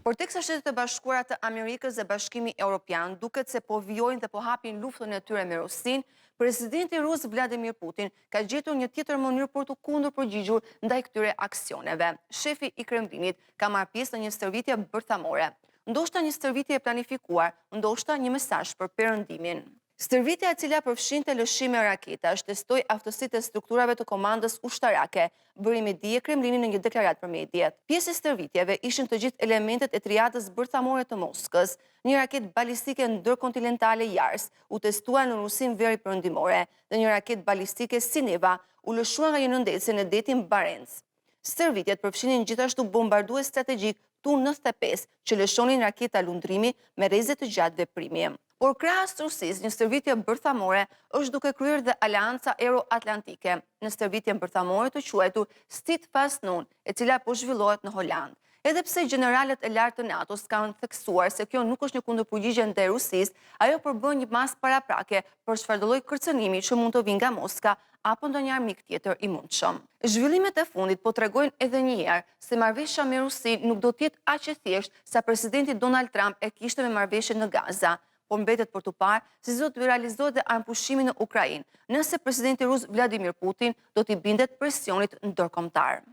Por teksa Shtetet e Bashkuara të Amerikës dhe Bashkimi Evropian duket se po vijojnë dhe po hapin luftën e tyre me Rusin, presidenti rus Vladimir Putin ka gjetur një tjetër mënyrë për të kundërpërgjigjur ndaj këtyre aksioneve. Shefi i Kremlinit ka marrë pjesë në një stërvitje bërthamore. Ndoshta një stërvitje e planifikuar, ndoshta një mesazh për perëndimin. Stërvitja e cila përfshinte lëshime raketash testoi aftësitë e strukturave të komandës ushtarake, bëri me dije Kremlini në një deklaratë për mediat. Pjesë e stërvitjeve ishin të gjithë elementet e triadës bërthamore të Moskës. Një raketë balistike ndërkontinentale Yars u testua në Rusin veri perëndimore dhe një raketë balistike Sineva u lëshua nga një nëndecë në detin Barents. Stërvitjet përfshinin gjithashtu bombardues strategjik Tu-95 që lëshonin raketa lundrimi me rreze të gjatë veprimi. Por krahas Rusisë, një stërvitje bërthamore është duke kryer dhe Aleanca Euro-Atlantike, në stërvitjen bërthamore të quajtur Steadfast Nun, e cila po zhvillohet në Holand. Edhe pse generalet e lartë të NATO-s kanë theksuar se kjo nuk është një kundërpërgjigje ndaj Rusisë, ajo përbën një masë paraprake për çfarëdo lloj kërcënimi që mund të vijë nga Moska apo ndonjë armik tjetër i mundshëm. Zhvillimet e fundit po tregojnë edhe një herë se marrëveshja me Rusinë nuk do të jetë aq e thjeshtë sa presidenti Donald Trump e kishte me marrëveshjen në Gaza, por mbetet për të parë se si do të realizohet dhe armpushimi në Ukrainë, nëse presidenti rus Vladimir Putin do t'i bindet presionit ndërkombëtar.